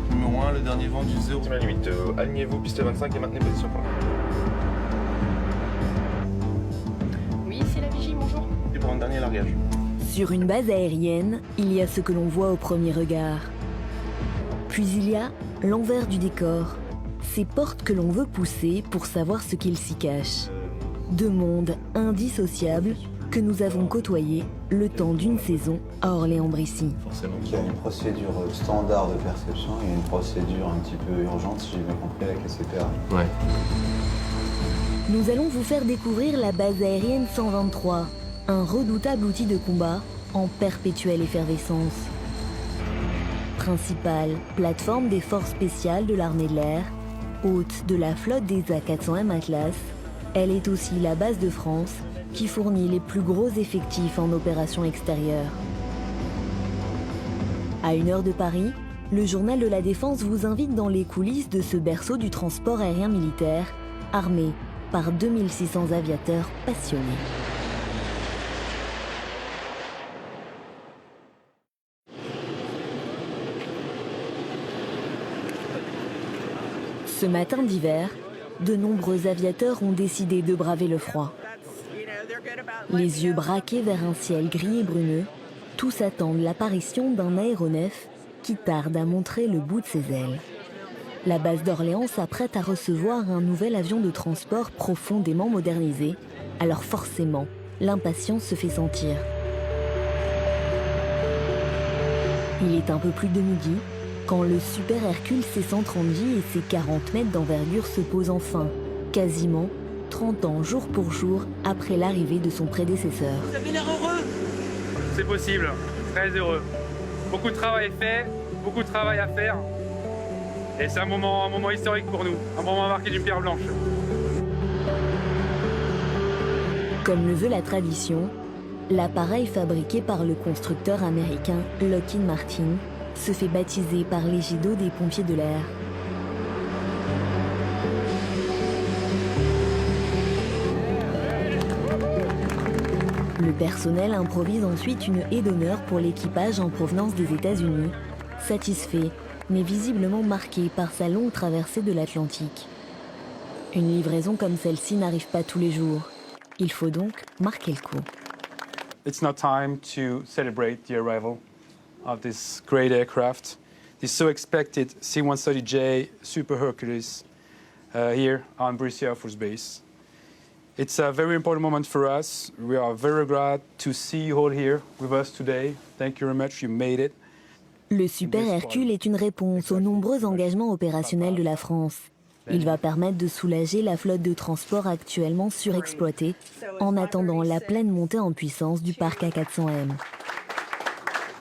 Numéro 1, le dernier vent du 0. 8, alignez-vous, piste 25 et maintenez position pour Oui, c'est la vigie, bonjour. Et pour un dernier largage. Sur une base aérienne, il y a ce que l'on voit au premier regard. Puis il y a l'envers du décor, ces portes que l'on veut pousser pour savoir ce qu'il s'y cache. Deux mondes indissociables que nous avons côtoyés le temps d'une saison à Orléans-Brissy. Forcément. Il y a une procédure standard de perception et une procédure un petit peu urgente, si j'ai bien compris, avec la CPA. Ouais. Nous allons vous faire découvrir la base aérienne 123, un redoutable outil de combat en perpétuelle effervescence. Principale plateforme des forces spéciales de l'armée de l'air, hôte de la flotte des A400M Atlas, elle est aussi la base de France qui fournit les plus gros effectifs en opération extérieure. À 1 heure de Paris, le journal de la Défense vous invite dans les coulisses de ce berceau du transport aérien militaire, armé par 2600 aviateurs passionnés. Ce matin d'hiver, de nombreux aviateurs ont décidé de braver le froid. Les yeux braqués vers un ciel gris et bruneux, tous attendent l'apparition d'un aéronef qui tarde à montrer le bout de ses ailes. La base d'Orléans s'apprête à recevoir un nouvel avion de transport profondément modernisé, alors forcément, l'impatience se fait sentir. Il est un peu plus de midi, quand le Super Hercule C-130J et ses 40 mètres d'envergure se posent enfin, quasiment 30 ans jour pour jour après l'arrivée de son prédécesseur. Vous avez l'air heureux? C'est possible, très heureux. Beaucoup de travail est fait, beaucoup de travail à faire. Et c'est un moment historique pour nous, un moment marqué d'une pierre blanche. Comme le veut la tradition, l'appareil fabriqué par le constructeur américain Lockheed Martin se fait baptiser par l'égide des pompiers de l'air. Le personnel improvise ensuite une haie d'honneur pour l'équipage en provenance des États-Unis, satisfait, mais visiblement marqué par sa longue traversée de l'Atlantique. Une livraison comme celle-ci n'arrive pas tous les jours. Il faut donc marquer le coup. It's now time to celebrate the arrival of this great aircraft, this so expected C-130J Super Hercules here on Brissy Air Force Base. It's a very important moment for us. We are very glad to see you all here with us today. Thank you very much, you made it. Le Super Hercule est une réponse aux nombreux engagements opérationnels de la France. Il va permettre de soulager la flotte de transport actuellement surexploitée en attendant la pleine montée en puissance du parc A400M.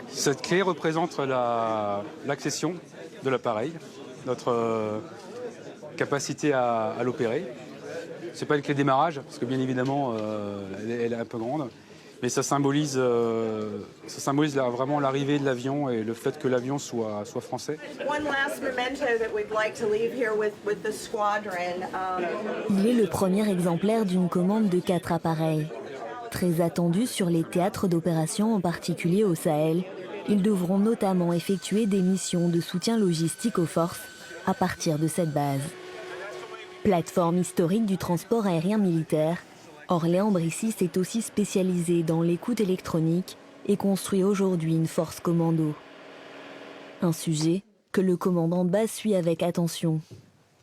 Cette clé représente l'accession de l'appareil, notre capacité à l'opérer. Ce n'est pas une clé de démarrage, parce que bien évidemment, elle est un peu grande. Mais ça symbolise vraiment l'arrivée de l'avion et le fait que l'avion soit français. Il est le premier exemplaire d'une commande de 4 appareils. Très attendus sur les théâtres d'opération, en particulier au Sahel, ils devront notamment effectuer des missions de soutien logistique aux forces à partir de cette base. Plateforme historique du transport aérien militaire, Orléans-Brissy s'est aussi spécialisé dans l'écoute électronique et construit aujourd'hui une force commando. Un sujet que le commandant de base suit avec attention.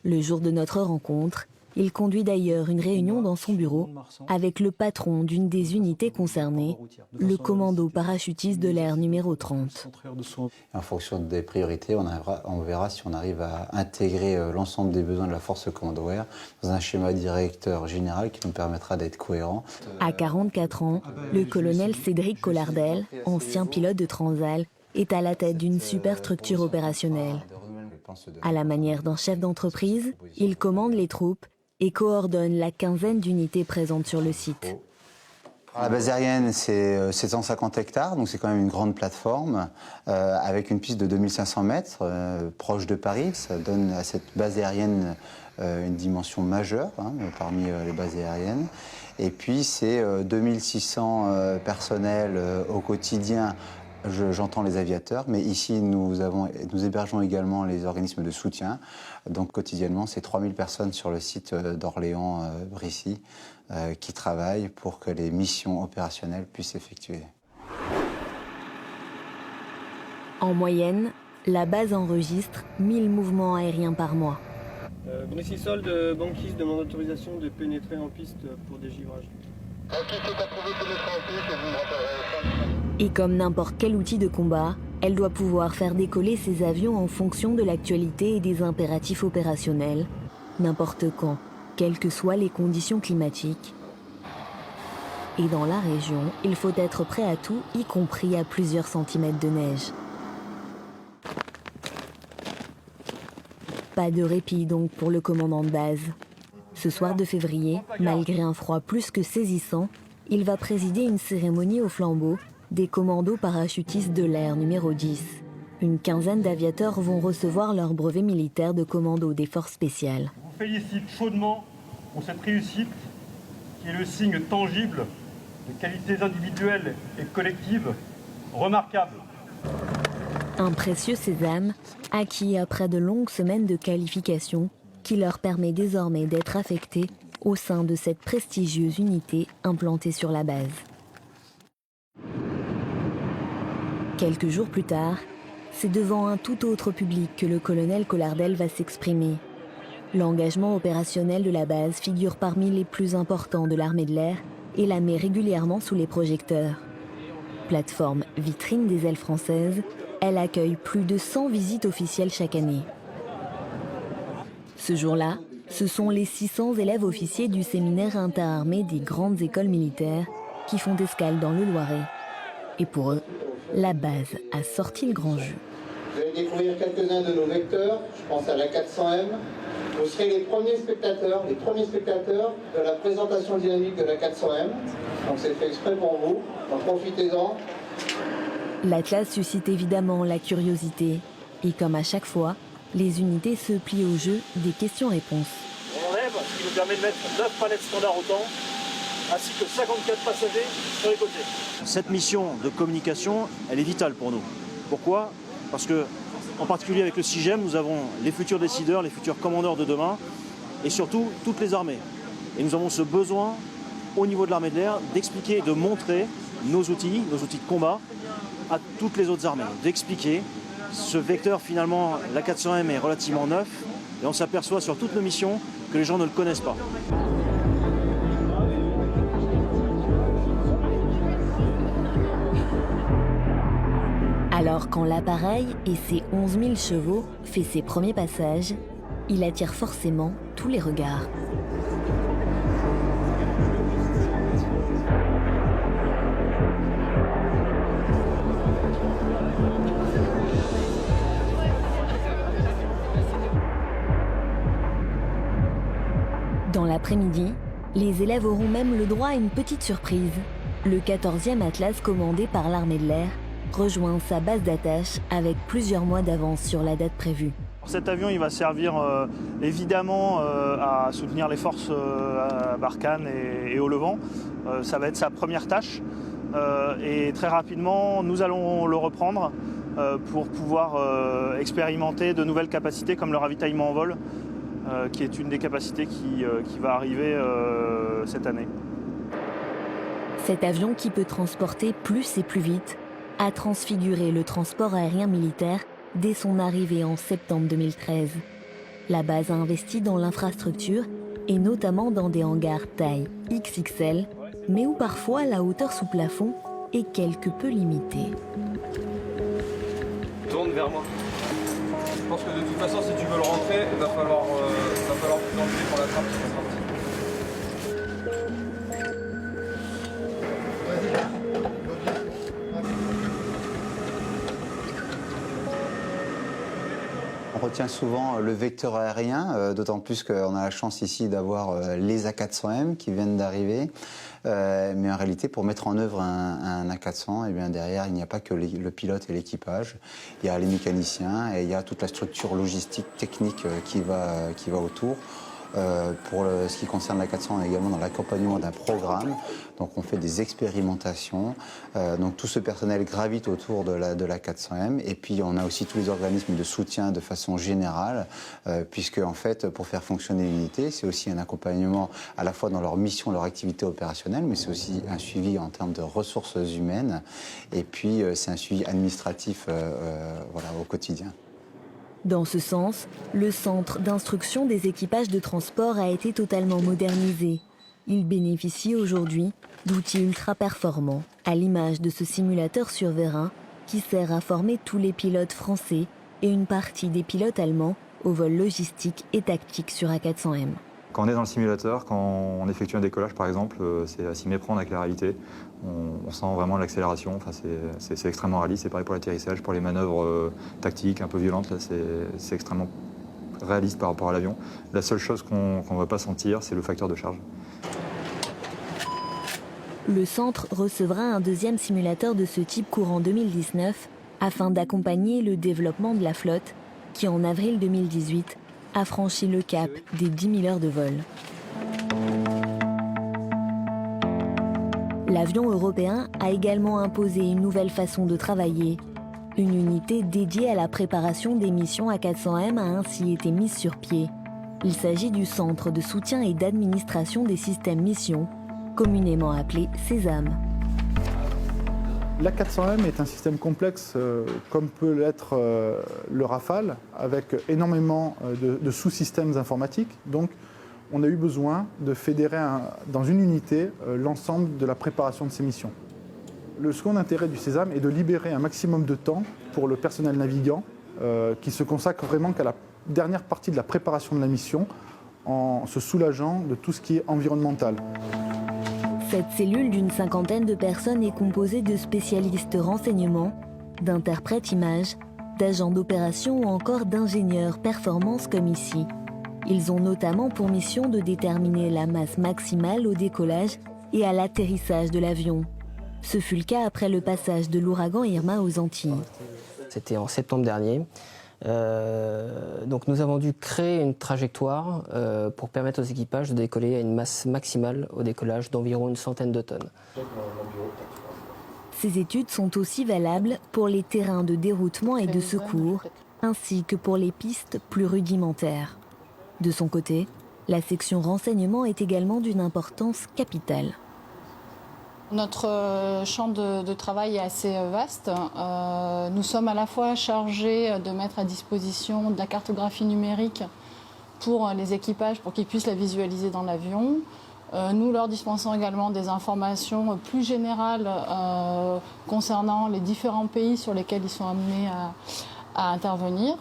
Le jour de notre rencontre, il conduit d'ailleurs une réunion dans son bureau avec le patron d'une des unités concernées, le commando parachutiste de l'air numéro 30. En fonction des priorités, on verra si on arrive à intégrer l'ensemble des besoins de la force commando air dans un schéma directeur général qui nous permettra d'être cohérents. À 44 ans, le colonel Cédric Collardel, ancien pilote de Transal, est à la tête d'une superstructure opérationnelle. À la manière d'un chef d'entreprise, il commande les troupes et coordonne la quinzaine d'unités présentes sur le site. La base aérienne, c'est 750 hectares, donc c'est quand même une grande plateforme, avec une piste de 2500 mètres, proche de Paris. Ça donne à cette base aérienne une dimension majeure parmi les bases aériennes. Et puis c'est 2600 personnels au quotidien. J'entends les aviateurs, mais ici nous hébergeons également les organismes de soutien. Donc quotidiennement, c'est 3000 personnes sur le site d'Orléans-Brissy qui travaillent pour que les missions opérationnelles puissent s'effectuer. En moyenne, la base enregistre 1000 mouvements aériens par mois. Brissy-Sol de banquise demande autorisation de pénétrer en piste pour dégivrage. Et comme n'importe quel outil de combat, elle doit pouvoir faire décoller ses avions en fonction de l'actualité et des impératifs opérationnels, n'importe quand, quelles que soient les conditions climatiques. Et dans la région, il faut être prêt à tout, y compris à plusieurs centimètres de neige. Pas de répit donc pour le commandant de base. Ce soir de février, malgré un froid plus que saisissant, il va présider une cérémonie au flambeau des commandos parachutistes de l'air numéro 10. Une quinzaine d'aviateurs vont recevoir leur brevet militaire de commando des forces spéciales. Je vous félicite chaudement pour cette réussite qui est le signe tangible de qualités individuelles et collectives remarquables. Un précieux sésame acquis après de longues semaines de qualification qui leur permet désormais d'être affectés au sein de cette prestigieuse unité implantée sur la base. Quelques jours plus tard, c'est devant un tout autre public que le colonel Collardel va s'exprimer. L'engagement opérationnel de la base figure parmi les plus importants de l'armée de l'air et la met régulièrement sous les projecteurs. Plateforme vitrine des ailes françaises, elle accueille plus de 100 visites officielles chaque année. Ce jour-là, ce sont les 600 élèves officiers du séminaire interarmé des grandes écoles militaires qui font escale dans le Loiret. Et pour eux, la base a sorti le grand jeu. Vous allez découvrir quelques-uns de nos vecteurs, je pense à la 400M. Vous serez les premiers spectateurs de la présentation dynamique de la 400M. Donc c'est fait exprès pour vous, donc profitez-en. L'Atlas suscite évidemment la curiosité. Et comme à chaque fois, les unités se plient au jeu des questions-réponses. On enlève, ce qui nous permet de mettre 9 palettes standards au temps, ainsi que 54 passagers sur les côtés. Cette mission de communication, elle est vitale pour nous. Pourquoi ? Parce que, en particulier avec le CIGEM, nous avons les futurs décideurs, les futurs commandeurs de demain, et surtout toutes les armées. Et nous avons ce besoin, au niveau de l'armée de l'air, d'expliquer, de montrer nos outils de combat à toutes les autres armées, d'expliquer ce vecteur finalement, la 400M est relativement neuf, et on s'aperçoit sur toutes nos missions que les gens ne le connaissent pas. Alors quand l'appareil et ses 11 000 chevaux fait ses premiers passages, il attire forcément tous les regards. Dans l'après-midi, les élèves auront même le droit à une petite surprise. Le 14e Atlas commandé par l'armée de l'air rejoint sa base d'attache avec plusieurs mois d'avance sur la date prévue. Cet avion il va servir évidemment à soutenir les forces à Barkhane et au Levant. Ça va être sa première tâche et très rapidement nous allons le reprendre pour pouvoir expérimenter de nouvelles capacités comme le ravitaillement en vol qui est une des capacités qui va arriver cette année. Cet avion qui peut transporter plus et plus vite a transfiguré le transport aérien militaire dès son arrivée en septembre 2013. La base a investi dans l'infrastructure et notamment dans des hangars taille XXL, mais où parfois la hauteur sous plafond est quelque peu limitée. Tourne vers moi. Je pense que de toute façon, si tu veux le rentrer, il va falloir plus d'enlever pour la trappe qui va sortir. On retient souvent le vecteur aérien, d'autant plus qu'on a la chance ici d'avoir les A400M qui viennent d'arriver. Mais en réalité, pour mettre en œuvre un A400, eh bien derrière, il n'y a pas que le pilote et l'équipage. Il y a les mécaniciens et il y a toute la structure logistique, technique qui va autour. Pour ce qui concerne l'A400, on est également dans l'accompagnement d'un programme. Donc on fait des expérimentations. Donc tout ce personnel gravite autour de l'A400M. Et puis on a aussi tous les organismes de soutien de façon générale, puisque en fait, pour faire fonctionner l'unité, c'est aussi un accompagnement à la fois dans leur mission, leur activité opérationnelle, mais c'est aussi un suivi en termes de ressources humaines. Et puis c'est un suivi administratif au quotidien. Dans ce sens, le centre d'instruction des équipages de transport a été totalement modernisé. Il bénéficie aujourd'hui d'outils ultra performants, à l'image de ce simulateur sur vérin qui sert à former tous les pilotes français et une partie des pilotes allemands au vol logistique et tactique sur A400M. Quand on est dans le simulateur, quand on effectue un décollage par exemple, c'est à s'y méprendre avec la réalité. On sent vraiment l'accélération, enfin, c'est extrêmement réaliste. C'est pareil pour l'atterrissage, pour les manœuvres tactiques un peu violentes, c'est extrêmement réaliste par rapport à l'avion. La seule chose qu'on ne va pas sentir, c'est le facteur de charge. Le centre recevra un deuxième simulateur de ce type courant 2019 afin d'accompagner le développement de la flotte qui, en avril 2018, a franchi le cap des 10 000 heures de vol. L'avion européen a également imposé une nouvelle façon de travailler. Une unité dédiée à la préparation des missions A400M a ainsi été mise sur pied. Il s'agit du Centre de soutien et d'administration des systèmes missions, communément appelé CESAM. L'A400M est un système complexe comme peut l'être le Rafale, avec énormément de sous-systèmes informatiques. Donc, on a eu besoin de fédérer dans une unité l'ensemble de la préparation de ces missions. Le second intérêt du CESAM est de libérer un maximum de temps pour le personnel navigant qui se consacre vraiment qu'à la dernière partie de la préparation de la mission en se soulageant de tout ce qui est environnemental. Cette cellule d'une 50aine de personnes est composée de spécialistes renseignement, d'interprètes images, d'agents d'opération ou encore d'ingénieurs performance comme ici. Ils ont notamment pour mission de déterminer la masse maximale au décollage et à l'atterrissage de l'avion. Ce fut le cas après le passage de l'ouragan Irma aux Antilles. C'était en septembre dernier. Donc nous avons dû créer une trajectoire pour permettre aux équipages de décoller à une masse maximale au décollage d'environ une centaine de tonnes. Ces études sont aussi valables pour les terrains de déroutement et de secours, ainsi que pour les pistes plus rudimentaires. De son côté, la section renseignement est également d'une importance capitale. Notre champ de travail est assez vaste. Nous sommes à la fois chargés de mettre à disposition de la cartographie numérique pour les équipages, pour qu'ils puissent la visualiser dans l'avion. Nous leur dispensons également des informations plus générales concernant les différents pays sur lesquels ils sont amenés à intervenir.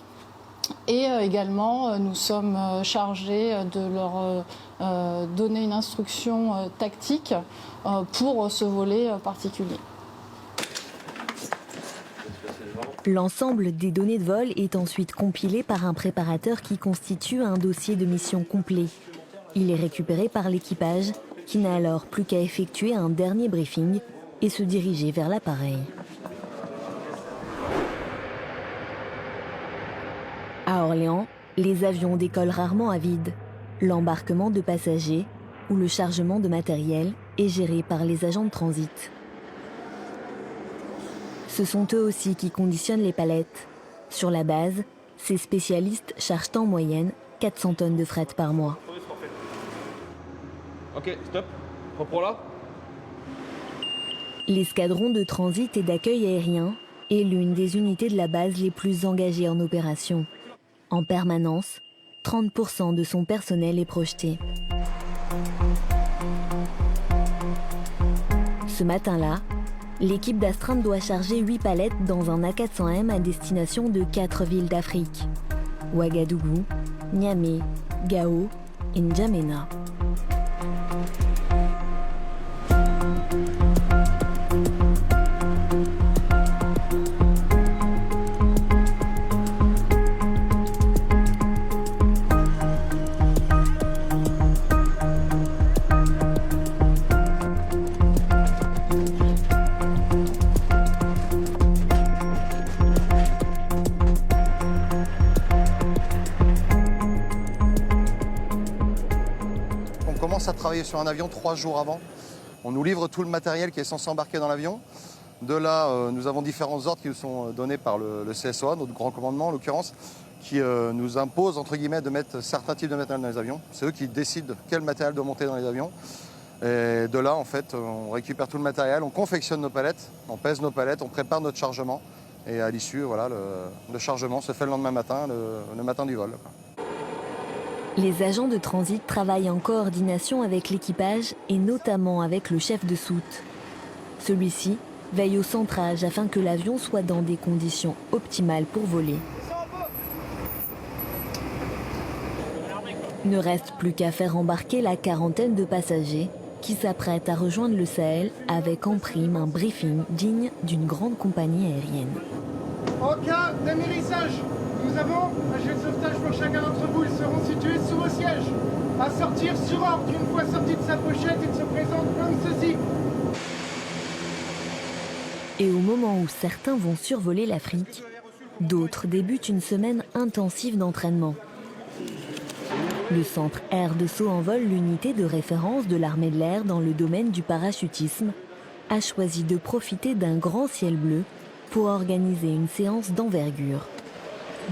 Et également, nous sommes chargés de leur donner une instruction tactique pour ce volet particulier. L'ensemble des données de vol est ensuite compilé par un préparateur qui constitue un dossier de mission complet. Il est récupéré par l'équipage qui n'a alors plus qu'à effectuer un dernier briefing et se diriger vers l'appareil. À Orléans, les avions décollent rarement à vide. L'embarquement de passagers ou le chargement de matériel est géré par les agents de transit. Ce sont eux aussi qui conditionnent les palettes. Sur la base, ces spécialistes chargent en moyenne 400 tonnes de fret par mois. Ok, stop. Reprends là. L'escadron de transit et d'accueil aérien est l'une des unités de la base les plus engagées en opération. En permanence, 30% de son personnel est projeté. Ce matin-là, l'équipe d'astreinte doit charger 8 palettes dans un A400M à destination de 4 villes d'Afrique. Ouagadougou, Niamey, Gao et N'Djamena. travailler sur un avion 3 jours avant. On nous livre tout le matériel qui est censé embarquer dans l'avion. De là, nous avons différents ordres qui nous sont donnés par le CSOA, notre grand commandement en l'occurrence, qui nous impose, entre guillemets, de mettre certains types de matériel dans les avions. C'est eux qui décident quel matériel doit monter dans les avions. Et de là, en fait, on récupère tout le matériel, on confectionne nos palettes, on pèse nos palettes, on prépare notre chargement. Et à l'issue, voilà, le chargement se fait le lendemain matin, le matin du vol. Les agents de transit travaillent en coordination avec l'équipage et notamment avec le chef de soute. Celui-ci veille au centrage afin que l'avion soit dans des conditions optimales pour voler. Il ne reste plus qu'à faire embarquer la quarantaine de passagers qui s'apprêtent à rejoindre le Sahel avec en prime un briefing digne d'une grande compagnie aérienne. En cas d'amérissage, nous avons un jet de sauvetage pour chacun d'entre vous. Ils seront situés sous vos sièges. À sortir sur ordre une fois sorti de sa pochette, il se présente comme ceci. Et au moment où certains vont survoler l'Afrique, d'autres débutent une semaine intensive d'entraînement. Le Centre Air de Saut en Vol, l'unité de référence de l'armée de l'air dans le domaine du parachutisme, a choisi de profiter d'un grand ciel bleu pour organiser une séance d'envergure.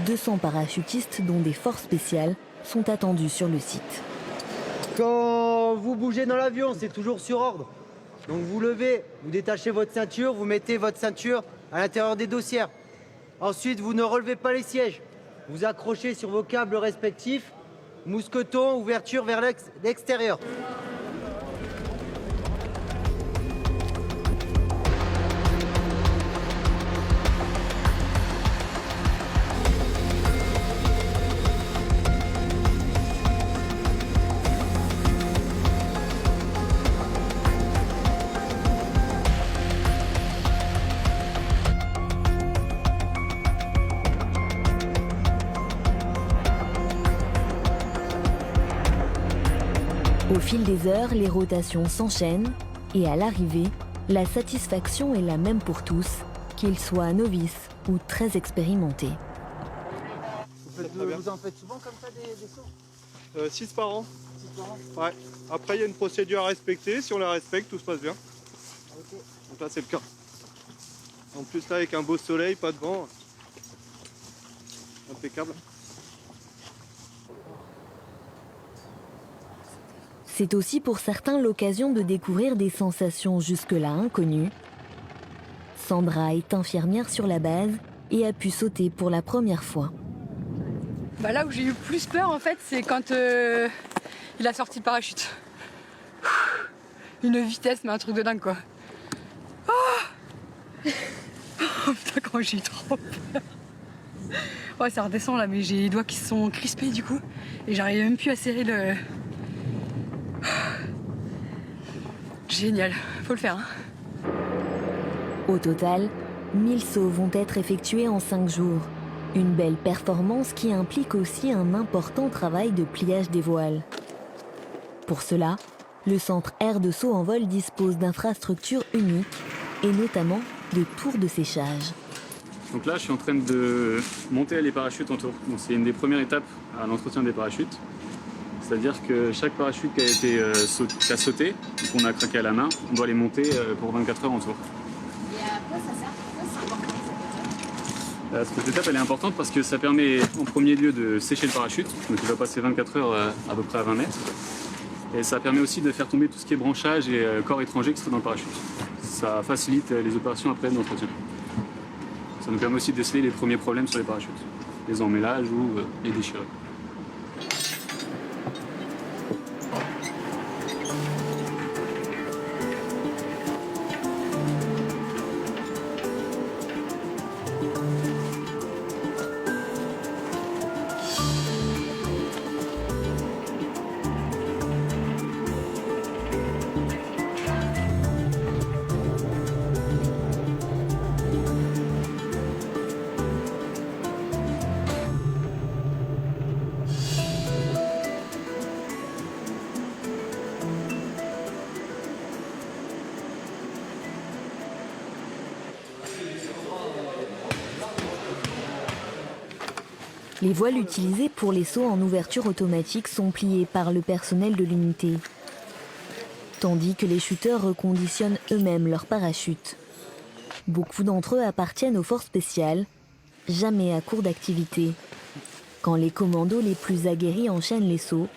200 parachutistes, dont des forces spéciales, sont attendus sur le site. Quand vous bougez dans l'avion, c'est toujours sur ordre. Donc vous levez, vous détachez votre ceinture, vous mettez votre ceinture à l'intérieur des dossières. Ensuite, vous ne relevez pas les sièges. Vous accrochez sur vos câbles respectifs. Mousqueton, ouverture vers l'extérieur. Au fil des heures, les rotations s'enchaînent et à l'arrivée, la satisfaction est la même pour tous, qu'ils soient novices ou très expérimentés. Vous en faites souvent comme ça des sauts 6 par an. 6 par an. Ouais. Après, il y a une procédure à respecter. Si on la respecte, tout se passe bien. Okay. Donc là, c'est le cas. En plus, là, avec un beau soleil, pas de vent. Impeccable. C'est aussi pour certains l'occasion de découvrir des sensations jusque-là inconnues. Sandra est infirmière sur la base et a pu sauter pour la première fois. Là où j'ai eu plus peur en fait, c'est quand il a sorti le parachute. Une vitesse, mais un truc de dingue quoi. Oh putain, comment j'ai eu trop peur. Ouais, ça redescend là, mais j'ai les doigts qui se sont crispés du coup. Et j'arrive même plus à serrer le... Génial, faut le faire. Hein. Au total, 1000 sauts vont être effectués en 5 jours. Une belle performance qui implique aussi un important travail de pliage des voiles. Pour cela, le Centre Air de Saut en Vol dispose d'infrastructures uniques et notamment de tours de séchage. Donc là, je suis en train de monter les parachutes en tour. Donc c'est une des premières étapes à l'entretien des parachutes. C'est-à-dire que chaque parachute qui a été qui a sauté, qu'on a craqué à la main, on doit les monter pour 24 heures en tour. Et à quoi ça sert? Pourquoi c'est important cette étape? Cette étape elle est importante parce que ça permet en premier lieu de sécher le parachute, donc il va passer 24 heures à peu près à 20 mètres. Et ça permet aussi de faire tomber tout ce qui est branchage et corps étranger qui se trouve dans le parachute. Ça facilite les opérations après d'entretien. Ça nous permet aussi de déceler les premiers problèmes sur les parachutes, les emmêlages ou les déchirures. Les voiles utilisées pour les sauts en ouverture automatique sont pliées par le personnel de l'unité. tandis que les shooters reconditionnent eux-mêmes leurs parachutes. Beaucoup d'entre eux appartiennent aux forces spéciales, jamais à court d'activité. Quand les commandos les plus aguerris enchaînent les sauts,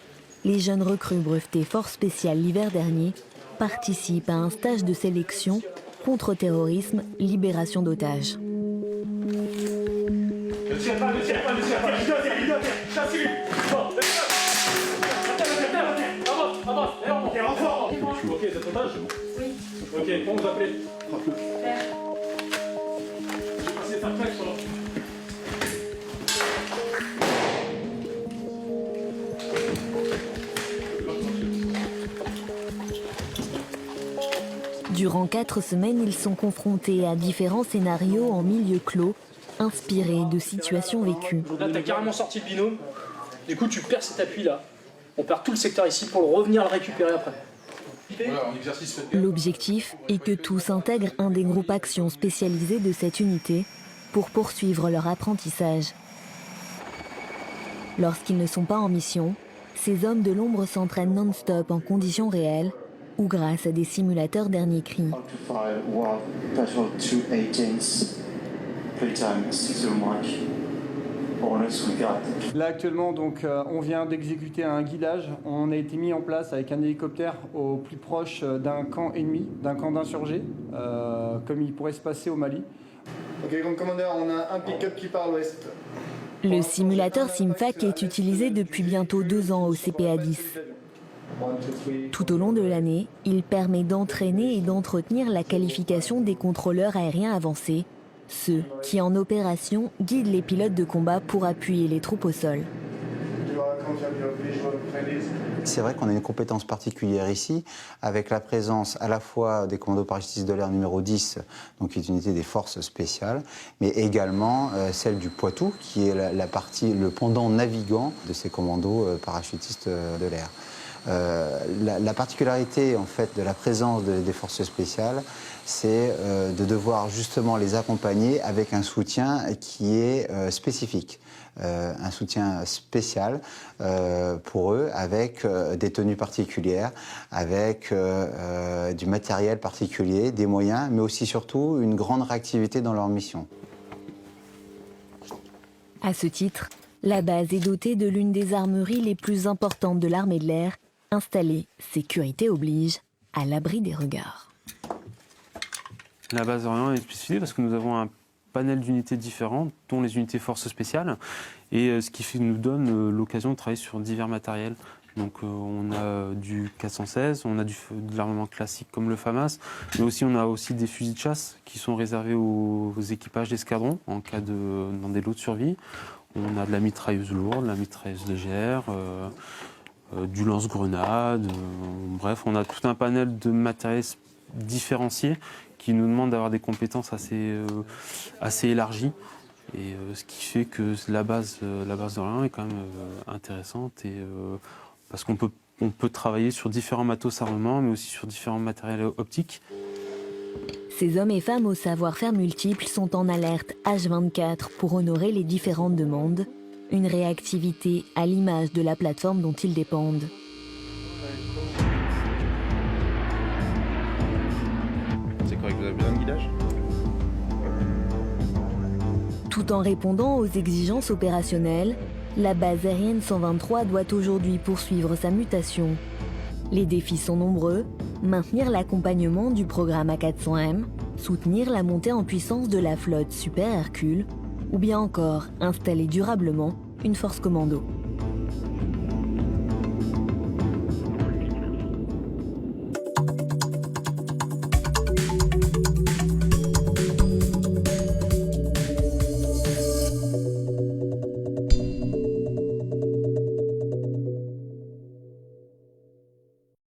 les jeunes recrues brevetées forces spéciales l'hiver dernier participent à un stage de sélection contre-terrorisme, libération d'otages. Ok, c'est otage ? Oui. Ok, comment vous appelez ? Je vais passer faire claque sur là. Durant 4 semaines, ils sont confrontés à différents scénarios en milieu clos, inspirés de situations vécues. Là, t'as carrément sorti le binôme. Du coup, tu perds cet appui-là. On perd tout le secteur ici pour le revenir le récupérer après. L'objectif est que tous intègrent un des groupes actions spécialisés de cette unité pour poursuivre leur apprentissage. Lorsqu'ils ne sont pas en mission, ces hommes de l'ombre s'entraînent non-stop en conditions réelles ou grâce à des simulateurs dernier cri. Là actuellement, donc, on vient d'exécuter un guidage. On a été mis en place avec un hélicoptère au plus proche d'un camp ennemi, d'un camp d'insurgés, comme il pourrait se passer au Mali. Ok, grand commandeur, on a un pick-up qui part à l'ouest. Le simulateur SIMFAC est utilisé depuis bientôt 2 ans au CPA-10. Tout au long de l'année, il permet d'entraîner et d'entretenir la qualification des contrôleurs aériens avancés, ceux qui en opération guident les pilotes de combat pour appuyer les troupes au sol. C'est vrai qu'on a une compétence particulière ici, avec la présence à la fois des commandos parachutistes de l'air numéro 10, donc qui est une unité des forces spéciales, mais également celle du Poitou, qui est la partie, le pendant navigant de ces commandos parachutistes de l'air. La particularité en fait de la présence des forces spéciales, c'est de devoir justement les accompagner avec un soutien qui est spécifique, un soutien spécial pour eux, avec des tenues particulières, avec du matériel particulier, des moyens, mais aussi surtout une grande réactivité dans leur mission. À ce titre, la base est dotée de l'une des armeries les plus importantes de l'armée de l'air, installée, sécurité oblige, à l'abri des regards. La base d'Orient est spécifiée parce que nous avons un panel d'unités différentes, dont les unités forces spéciales, et ce qui nous donne l'occasion de travailler sur divers matériels. Donc on a du 416, on a de l'armement classique comme le FAMAS, mais aussi on a aussi des fusils de chasse qui sont réservés aux équipages d'escadron en cas dans des lots de survie. On a de la mitrailleuse lourde, de la mitrailleuse légère, du lance-grenade, bref, on a tout un panel de matériel différencié qui nous demande d'avoir des compétences assez élargies. Et ce qui fait que la base d'Orient est quand même intéressante, parce qu'on peut travailler sur différents matos armements, mais aussi sur différents matériels optiques. Ces hommes et femmes au savoir-faire multiple sont en alerte H24 pour honorer les différentes demandes, une réactivité à l'image de la plateforme dont ils dépendent. C'est correct, vous avez besoin de guidage ? Tout en répondant aux exigences opérationnelles, la base aérienne 123 doit aujourd'hui poursuivre sa mutation. Les défis sont nombreux, maintenir l'accompagnement du programme A400M, soutenir la montée en puissance de la flotte Super Hercule, ou bien encore installer durablement une force commando.